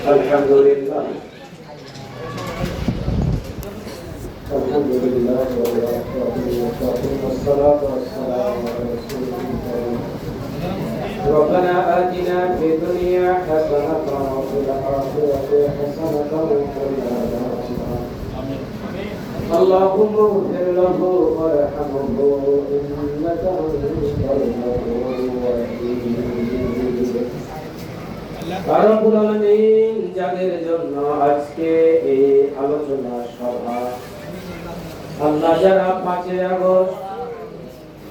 الحمد لله والصلاة والسلام على رسول الله. ربنا آتنا في الدنيا حسنة وفي الآخرة حسنة وقنا عذاب النار. اللهم اغفر له وارحمه إنك أنت الغفور الرحيم. রব্বুল আলামিন যাদের জন্য আজকে এই আলোচনা সভা, আল্লাহ যারা 5 আগস্ট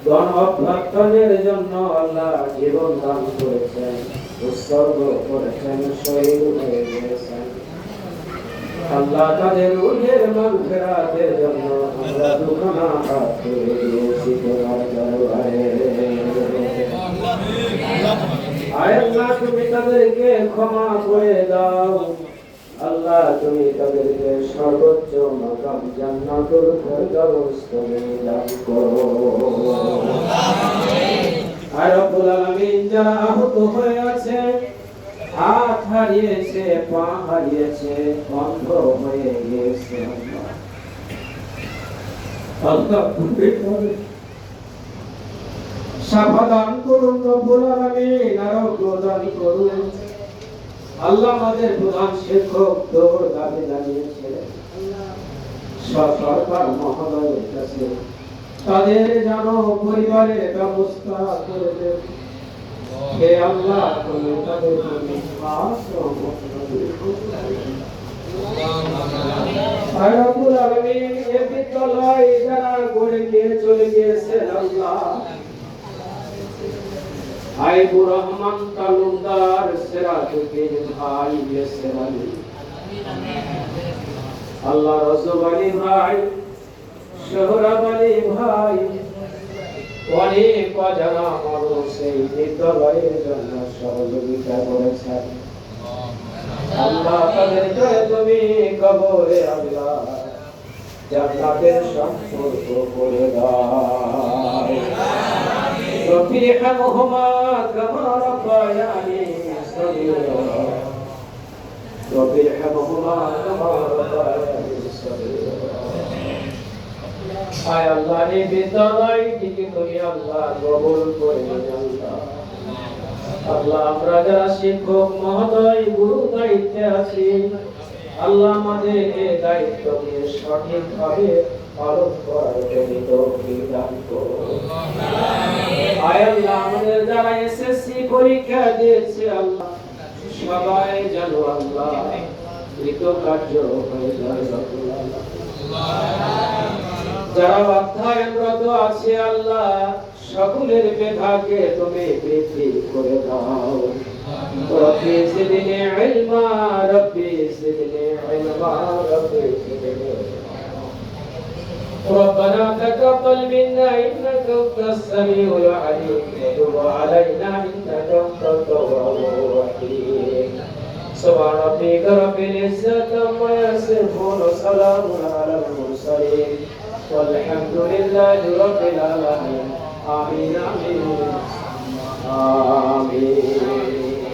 গণ অভ্যুত্থানের জন্য আল্লাহ জীবন দান করেছেন, উৎসর্গ করেছেন, শহীদ হয়ে গেছেন, আল্লাহ তাদের রূহের মাগফিরাতের জন্য আমরা দুখানা হাত তুলে দিয়েছি তোমার দরবারে। আল্লাহ তুমি তাদেরকে ক্ষমা করে দাও, আল্লাহ তুমি তাদেরকে সর্বোচ্চ মাকাম জান্নাতুল ফেরদাউস তুমি দান করো। আর রব্বুল আলামিন যারা আহত হয়ে আছে, হাত হারিয়েছে, পা হারিয়েছে, অন্ধ হয়ে গেছে, আল্লাহ তুমি সাবধান করুন রব্বুল আলামিন, আরোগ্য দান করুন। আল্লাহ আমাদের প্রধান শিক্ষক তোর দাবি জানিয়েছে সরকার মহোদয়ের কাছে তাদের যেন পরিবারের ব্যবস্থা করে দেন। হে আল্লাহ তুমি তাদের রব্বুল আলামিন এই বিদ্যালয় যারা গড়ে নিয়ে চলে গিয়েছেন, আল্লাহ আইবুর রহমান তালুকদার, সিরাজউদ্দিন ভাই, ইয়াসির আলী, আল্লাহ রসুল আলী ভাই, সোহরাব আলী ভাই, অনেক অজানা মানুষ এই বিদ্যালয়ের জন্য সহযোগিতা করেছেন। আল্লাহ তাদেরকে তুমি কবরে আল্লাহ জান্নাতের সম্পর্ক করে দাও। ربِّرْحَمْهُمَا كَمَا رَبَّيَانِي صَغِيرًا ربِّرْحَمْهُمَا كَمَا رَبَّيَانِي صَغِيرًا। আয় আল্লাহ এই বিদ্যালয়টিকে তুমি আল্লাহ কবুল করে নিন। আল্লাহ আল্লাহ আমরা যারা শিক্ষক মহোদয় গুরু দায়িত্বে আছি, আল্লাহ আমাদের এই দায়িত্বকে সঠিকভাবে পালন করার জন্য তৌফিক দান করো। আয় আল্লাহ আমাদের যারা এসএসসি পরীক্ষা দিয়েছে, আল্লাহ সবাই যেন আল্লাহ কৃতকার্য হয়ে যায়। যারা অধ্যয়নরত আছে, আল্লাহ সকলের মেধাকে তুমি বৃদ্ধি করে দাও। রব্বি জিদনি ইলমা, রব্বি জিদনি ইলমা, রব্বি জিদনি ربنا تقبل منا إنك أنت السميع العليم وتب علينا إنك أنت التواب الرحيم. سبحان ربك رب العزة عما يصفون وسلام على المرسلين والحمد لله رب العالمين. آمين آمين آمين.